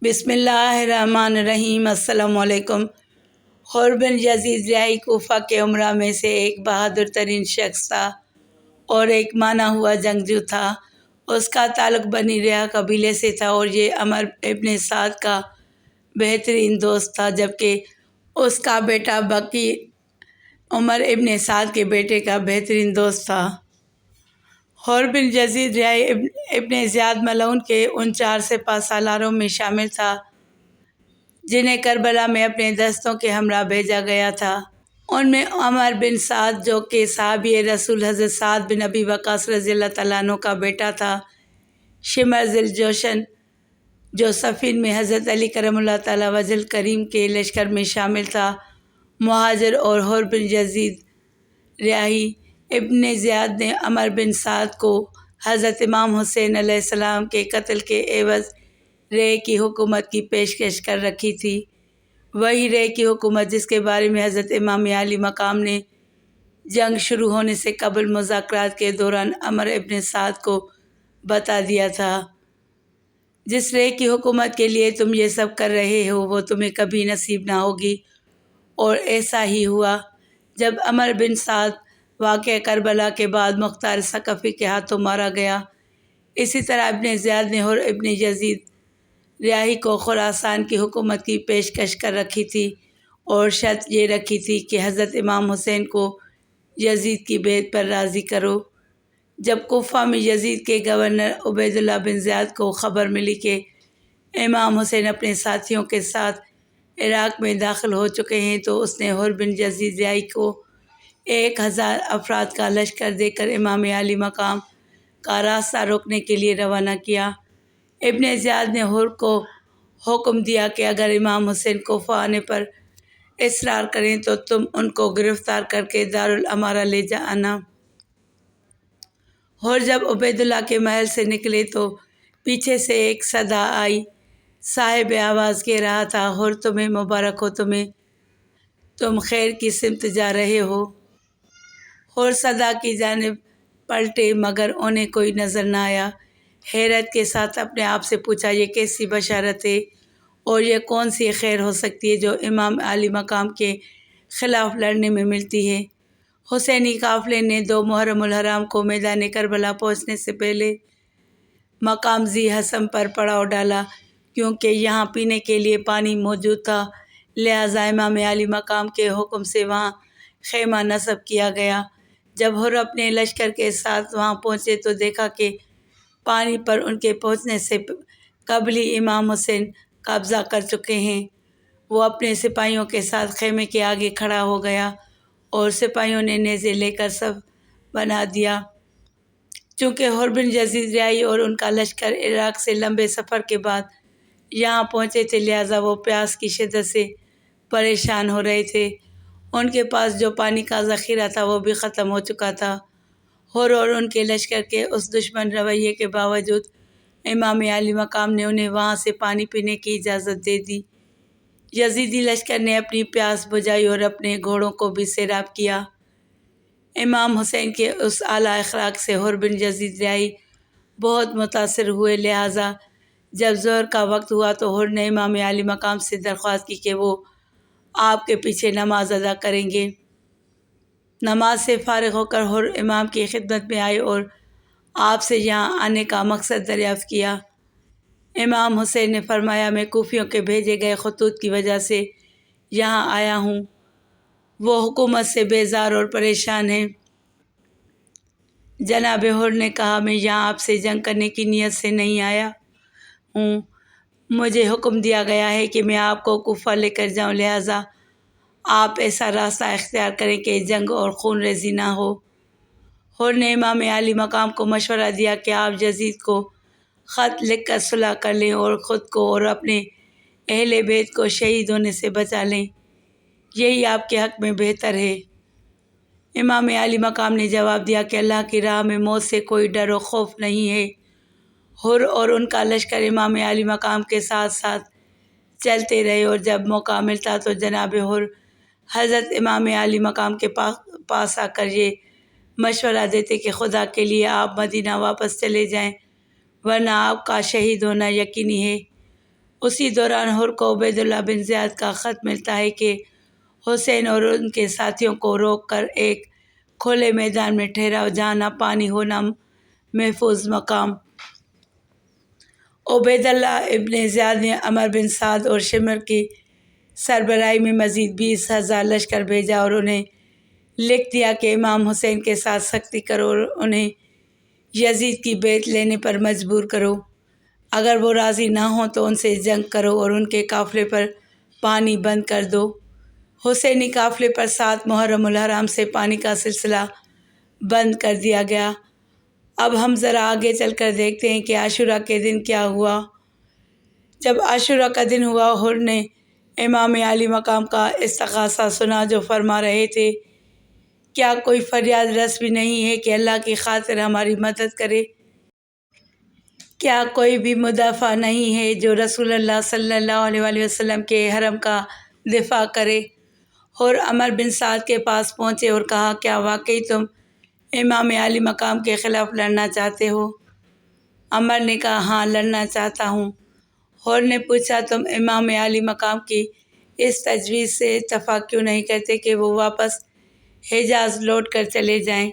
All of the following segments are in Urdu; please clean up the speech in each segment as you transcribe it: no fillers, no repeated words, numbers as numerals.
بسم اللہ الرحمن الرحیم۔ السلام علیکم۔ حر بن یزید ریاحی کوفہ کے امراء میں سے ایک بہادر ترین شخص تھا اور ایک مانا ہوا جنگجو تھا۔ اس کا تعلق بنی ریاح قبیلے سے تھا اور یہ عمر ابن سعد کا بہترین دوست تھا، جبکہ اس کا بیٹا بقی عمر ابن سعد کے بیٹے کا بہترین دوست تھا۔ حر بن یزید ریاحی ابن زیاد ملعون کے ان 4 سپہ سالاروں میں شامل تھا جنہیں کربلا میں اپنے دستوں کے ہمراہ بھیجا گیا تھا۔ ان میں عمر بن سعد، جو کہ صحابی رسول حضرت سعد بن ابی وقاص رضی اللہ تعالیٰ عنہ کا بیٹا تھا، شمر ذی الجوشن، جو صفین میں حضرت علی کرم اللہ تعالیٰ وجہ الکریم کے لشکر میں شامل تھا، مہاجر، اور حر بن یزید ریاحی ابن زیاد نے عمر بن سعد کو حضرت امام حسین علیہ السلام کے قتل کے عوض رے کی حکومت کی پیشکش کر رکھی تھی۔ وہی رے کی حکومت جس کے بارے میں حضرت امام علی مقام نے جنگ شروع ہونے سے قبل مذاکرات کے دوران عمر ابن سعد کو بتا دیا تھا۔ جس رے کی حکومت کے لیے تم یہ سب کر رہے ہو وہ تمہیں کبھی نصیب نہ ہوگی، اور ایسا ہی ہوا۔ جب عمر بن سعد واقعہ کربلا کے بعد مختار ثقفی کے ہاتھوں مارا گیا، اسی طرح ابن زیاد نے حر ابن یزید ریاحی کو خراسان کی حکومت کی پیشکش کر رکھی تھی اور شرط یہ رکھی تھی کہ حضرت امام حسین کو یزید کی بیعت پر راضی کرو۔ جب کوفہ میں یزید کے گورنر عبید اللہ بن زیاد کو خبر ملی کہ امام حسین اپنے ساتھیوں کے ساتھ عراق میں داخل ہو چکے ہیں، تو اس نے حر بن یزید ریاحی کو 1000 افراد کا لشکر دے کر امام علی مقام کا راستہ روکنے کے لیے روانہ کیا۔ ابن زیاد نے حر کو حکم دیا کہ اگر امام حسین کوفہ آنے پر اصرار کریں تو تم ان کو گرفتار کر کے دارالامارہ لے جانا۔ حر جب عبید اللہ کے محل سے نکلے تو پیچھے سے ایک صدا آئی۔ صاحب آواز کہہ رہا تھا، حر تمہیں مبارک ہو، تم خیر کی سمت جا رہے ہو۔ حر صدا کی جانب پلٹے مگر انہیں کوئی نظر نہ آیا۔ حیرت کے ساتھ اپنے آپ سے پوچھا، یہ کیسی بشارت ہے اور یہ کون سی خیر ہو سکتی ہے جو امام علی مقام کے خلاف لڑنے میں ملتی ہے؟ حسینی قافلے نے 2 محرم الحرام کو میدان کربلا پہنچنے سے پہلے مقام ذی حسم پر پڑاؤ ڈالا، کیونکہ یہاں پینے کے لیے پانی موجود تھا، لہٰذا امام علی مقام کے حکم سے وہاں خیمہ نصب کیا گیا۔ جب حر اپنے لشکر کے ساتھ وہاں پہنچے تو دیکھا کہ پانی پر ان کے پہنچنے سے قبل ہی امام حسین قبضہ کر چکے ہیں۔ وہ اپنے سپاہیوں کے ساتھ خیمے کے آگے کھڑا ہو گیا اور سپاہیوں نے نیزے لے کر صف بنا دیا۔ چونکہ حر بن یزید ریاحی اور ان کا لشکر عراق سے لمبے سفر کے بعد یہاں پہنچے تھے، لہٰذا وہ پیاس کی شدت سے پریشان ہو رہے تھے۔ ان کے پاس جو پانی کا ذخیرہ تھا وہ بھی ختم ہو چکا تھا۔ حر اور ان کے لشکر کے اس دشمن رویے کے باوجود امام علی مقام نے انہیں وہاں سے پانی پینے کی اجازت دے دی۔ یزیدی لشکر نے اپنی پیاس بجھائی اور اپنے گھوڑوں کو بھی سیراب کیا۔ امام حسین کے اس اعلیٰ اخلاق سے حر بن یزید ریاحی بہت متاثر ہوئے، لہٰذا جب ظہر کا وقت ہوا تو حر نے امام علی مقام سے درخواست کی کہ وہ آپ کے پیچھے نماز ادا کریں گے۔ نماز سے فارغ ہو کر حر امام کی خدمت میں آئے اور آپ سے یہاں آنے کا مقصد دریافت کیا۔ امام حسین نے فرمایا، میں کوفیوں کے بھیجے گئے خطوط کی وجہ سے یہاں آیا ہوں۔ وہ حکومت سے بیزار اور پریشان ہیں۔ جناب حر نے کہا، میں یہاں آپ سے جنگ کرنے کی نیت سے نہیں آیا ہوں، مجھے حکم دیا گیا ہے کہ میں آپ کو کوفہ لے کر جاؤں، لہٰذا آپ ایسا راستہ اختیار کریں کہ جنگ اور خون ریزی نہ ہو۔ حر نے امام علی مقام کو مشورہ دیا کہ آپ یزید کو خط لکھ کر صلح کر لیں اور خود کو اور اپنے اہل بیت کو شہید ہونے سے بچا لیں، یہی آپ کے حق میں بہتر ہے۔ امام علی مقام نے جواب دیا کہ اللہ کی راہ میں موت سے کوئی ڈر و خوف نہیں ہے۔ حر اور ان کا لشکر امام علی مقام کے ساتھ ساتھ چلتے رہے اور جب موقع ملتا تو جناب حر حضرت امام علی مقام کے پاس آ کر یہ مشورہ دیتے کہ خدا کے لیے آپ مدینہ واپس چلے جائیں، ورنہ آپ کا شہید ہونا یقینی ہے۔ اسی دوران حر کو عبیداللہ بن زیاد کا خط ملتا ہے کہ حسین اور ان کے ساتھیوں کو روک کر ایک کھلے میدان میں ٹھہراؤ جہاں نہ پانی ہو نہ محفوظ مقام۔ عبیداللہ ابن زیاد نے عمر بن سعد اور شمر کی سربراہی میں مزید 20,000 لشکر بھیجا اور انہیں لکھ دیا کہ امام حسین کے ساتھ سختی کرو اور انہیں یزید کی بیعت لینے پر مجبور کرو۔ اگر وہ راضی نہ ہوں تو ان سے جنگ کرو اور ان کے قافلے پر پانی بند کر دو۔ حسینی قافلے پر 7 محرم الحرام سے پانی کا سلسلہ بند کر دیا گیا۔ اب ہم ذرا آگے چل کر دیکھتے ہیں کہ عاشورہ کے دن کیا ہوا۔ جب عاشورہ کا دن ہوا، حر نے امام عالی مقام کا استغاثہ سنا جو فرما رہے تھے، کیا کوئی فریاد رس بھی نہیں ہے کہ اللہ کی خاطر ہماری مدد کرے؟ کیا کوئی بھی مدافع نہیں ہے جو رسول اللہ صلی اللہ علیہ وسلم کے حرم کا دفاع کرے؟ حر عمر بن سعد کے پاس پہنچے اور کہا، کیا واقعی تم امام عالی مقام کے خلاف لڑنا چاہتے ہو؟ عمر نے کہا، ہاں لڑنا چاہتا ہوں۔ حر نے پوچھا، تم امام عالی مقام کی اس تجویز سے اتفاق کیوں نہیں کرتے کہ وہ واپس حجاز لوٹ کر چلے جائیں؟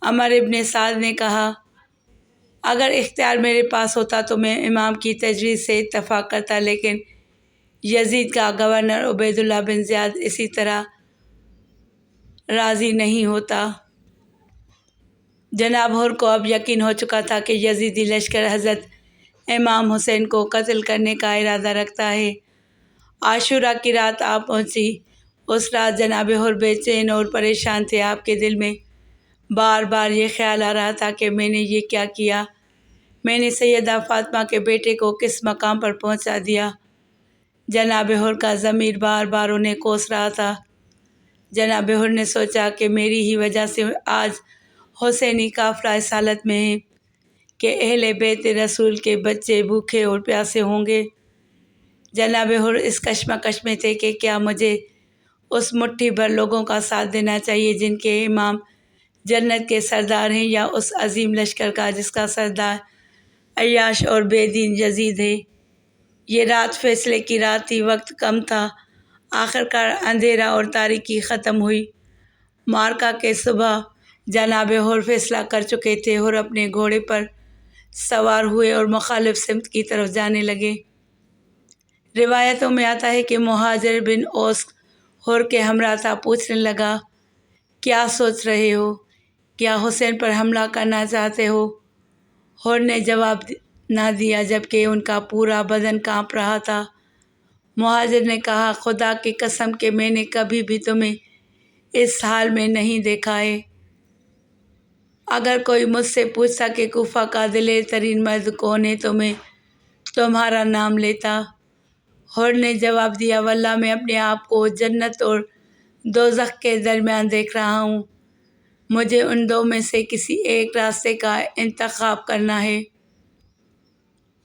عمر ابن سعد نے کہا، اگر اختیار میرے پاس ہوتا تو میں امام کی تجویز سے اتفاق کرتا، لیکن یزید کا گورنر عبیداللہ بن زیاد اسی طرح راضی نہیں ہوتا۔ جناب حر کو اب یقین ہو چکا تھا کہ یزیدی لشکر حضرت امام حسین کو قتل کرنے کا ارادہ رکھتا ہے۔ عاشورہ کی رات آ پہنچی۔ اس رات جناب حر بے چین اور پریشان تھے۔ آپ کے دل میں بار بار یہ خیال آ رہا تھا کہ میں نے یہ کیا کیا؟ میں نے سیدہ فاطمہ کے بیٹے کو کس مقام پر پہنچا دیا؟ جناب حر کا ضمیر بار بار انہیں کوس رہا تھا۔ جناب حر نے سوچا کہ میری ہی وجہ سے آج حسینی قافلہ اس حالت میں ہے کہ اہل بیت رسول کے بچے بھوکے اور پیاسے ہوں گے۔ جناب حر اس کشمکش میں تھے کہ کیا مجھے اس مٹھی بھر لوگوں کا ساتھ دینا چاہیے جن کے امام جنت کے سردار ہیں، یا اس عظیم لشکر کا جس کا سردار عیاش اور بے دین یزید ہے۔ یہ رات فیصلے کی رات تھی، وقت کم تھا۔ آخرکار اندھیرا اور تاریکی ختم ہوئی۔ معرکہ کے صبح جناب حر فیصلہ کر چکے تھے۔ حر اپنے گھوڑے پر سوار ہوئے اور مخالف سمت کی طرف جانے لگے۔ روایتوں میں آتا ہے کہ مہاجر بن اوس حر کے ہمراہ تھا۔ پوچھنے لگا، کیا سوچ رہے ہو؟ کیا حسین پر حملہ کرنا چاہتے ہو؟ حر نے جواب نہ دیا جبکہ ان کا پورا بدن کانپ رہا تھا۔ مہاجر نے کہا، خدا کی قسم کہ میں نے کبھی بھی تمہیں اس حال میں نہیں دیکھا ہے۔ اگر کوئی مجھ سے پوچھتا کہ کوفہ کا دلیر ترین مرد کون ہے تو میں تمہارا نام لیتا۔ حر نے جواب دیا، واللہ میں اپنے آپ کو جنت اور دوزخ کے درمیان دیکھ رہا ہوں۔ مجھے ان دو میں سے کسی ایک راستے کا انتخاب کرنا ہے۔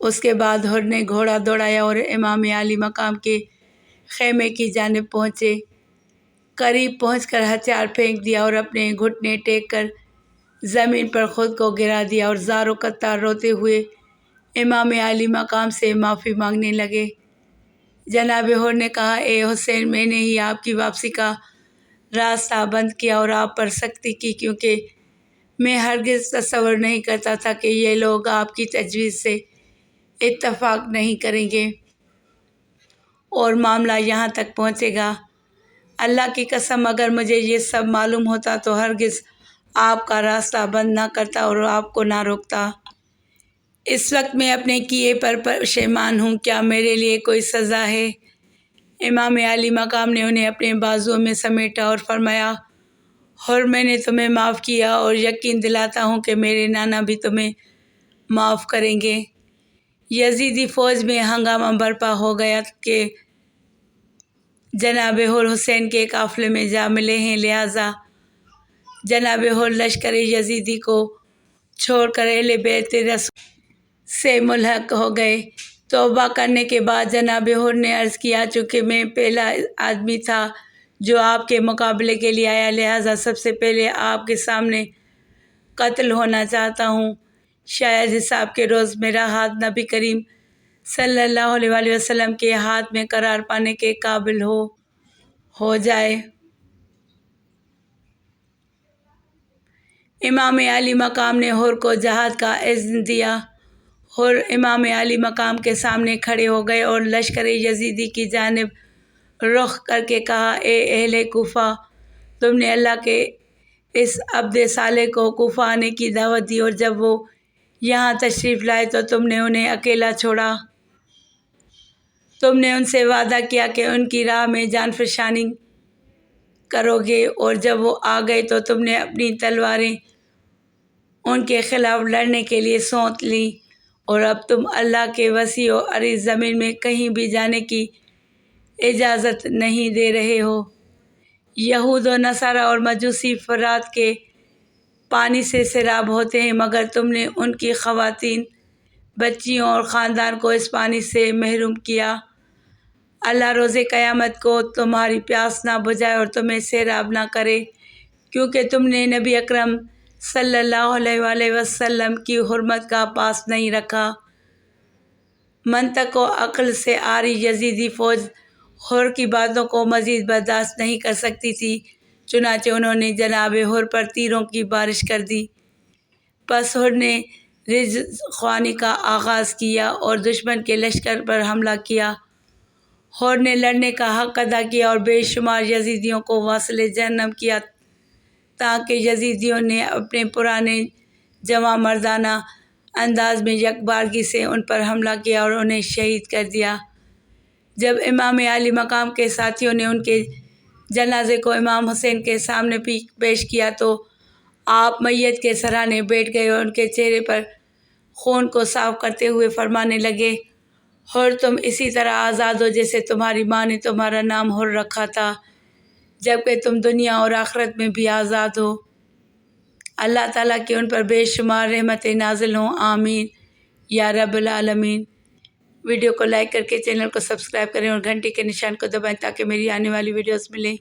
اس کے بعد حر نے گھوڑا دوڑایا اور امام عالی مقام کے خیمے کی جانب پہنچے۔ قریب پہنچ کر ہتھیار پھینک دیا اور اپنے گھٹنے ٹیک کر زمین پر خود کو گرا دیا اور زار و قطار روتے ہوئے امام عالی مقام سے معافی مانگنے لگے۔ جناب حر نے کہا، اے حسین، میں نے ہی آپ کی واپسی کا راستہ بند کیا اور آپ پر سختی کی، کیونکہ میں ہرگز تصور نہیں کرتا تھا کہ یہ لوگ آپ کی تجویز سے اتفاق نہیں کریں گے اور معاملہ یہاں تک پہنچے گا۔ اللہ کی قسم، اگر مجھے یہ سب معلوم ہوتا تو ہرگز آپ کا راستہ بند نہ کرتا اور آپ کو نہ روکتا۔ اس وقت میں اپنے کیے پر پشیمان ہوں۔ کیا میرے لیے کوئی سزا ہے؟ امام عالی مقام نے انہیں اپنے بازوؤں میں سمیٹا اور فرمایا، حر، میں نے تمہیں معاف کیا اور یقین دلاتا ہوں کہ میرے نانا بھی تمہیں معاف کریں گے۔ یزیدی فوج میں ہنگامہ برپا ہو گیا کہ جناب حر حسین کے قافلے میں جا ملے ہیں، لہٰذا جناب حر لشکر یزیدی کو چھوڑ کر اہل بیت رسول سے ملحق ہو گئے۔ توبہ کرنے کے بعد جناب حر نے عرض کیا، چونکہ میں پہلا آدمی تھا جو آپ کے مقابلے کے لیے آیا، لہٰذا سب سے پہلے آپ کے سامنے قتل ہونا چاہتا ہوں۔ شاید حساب کے روز میرا ہاتھ نبی کریم صلی اللہ علیہ وآلہ وسلم کے ہاتھ میں قرار پانے کے قابل ہو جائے۔ امام عالی مقام نے حر کو جہاد کا اذن دیا۔ حر امام عالی مقام کے سامنے کھڑے ہو گئے اور لشکر یزیدی کی جانب رخ کر کے کہا، اے اہل کوفہ، تم نے اللہ کے اس عبد صالح کو کوفہ آنے کی دعوت دی، اور جب وہ یہاں تشریف لائے تو تم نے انہیں اکیلا چھوڑا۔ تم نے ان سے وعدہ کیا کہ ان کی راہ میں جان فشانی کرو گے، اور جب وہ آ گئے تو تم نے اپنی تلواریں ان کے خلاف لڑنے کے لیے سونت لیں، اور اب تم اللہ کے وسیع و عریض زمین میں کہیں بھی جانے کی اجازت نہیں دے رہے ہو۔ یہود و نصارہ اور مجوسی فرات کے پانی سے سیراب ہوتے ہیں، مگر تم نے ان کی خواتین، بچیوں اور خاندان کو اس پانی سے محروم کیا۔ اللہ روز قیامت کو تمہاری پیاس نہ بجھائے اور تمہیں سیراب نہ کرے، کیونکہ تم نے نبی اکرم صلی اللہ علیہ وآلہ وسلم کی حرمت کا پاس نہیں رکھا۔ منطق و عقل سے عاری یزیدی فوج حر کی باتوں کو مزید برداشت نہیں کر سکتی تھی، چنانچہ انہوں نے جناب حر پر تیروں کی بارش کر دی۔ پس حر نے رجز خوانی کا آغاز کیا اور دشمن کے لشکر پر حملہ کیا۔ حر نے لڑنے کا حق ادا کیا اور بے شمار یزیدیوں کو واصل جہنم کیا، تاکہ یزیدیوں نے اپنے پرانے جواں مردانہ انداز میں یکبارگی سے ان پر حملہ کیا اور انہیں شہید کر دیا۔ جب امام عالی مقام کے ساتھیوں نے ان کے جنازے کو امام حسین کے سامنے پیش کیا تو آپ میت کے سرانے بیٹھ گئے اور ان کے چہرے پر خون کو صاف کرتے ہوئے فرمانے لگے، حر تم اسی طرح آزاد ہو جیسے تمہاری ماں نے تمہارا نام حر رکھا تھا، جبکہ تم دنیا اور آخرت میں بھی آزاد ہو۔ اللہ تعالیٰ کی ان پر بے شمار رحمتیں نازل ہوں، آمین یا رب العالمین۔ ویڈیو کو لائک کر کے چینل کو سبسکرائب کریں اور گھنٹی کے نشان کو دبائیں تاکہ میری آنے والی ویڈیوز ملیں۔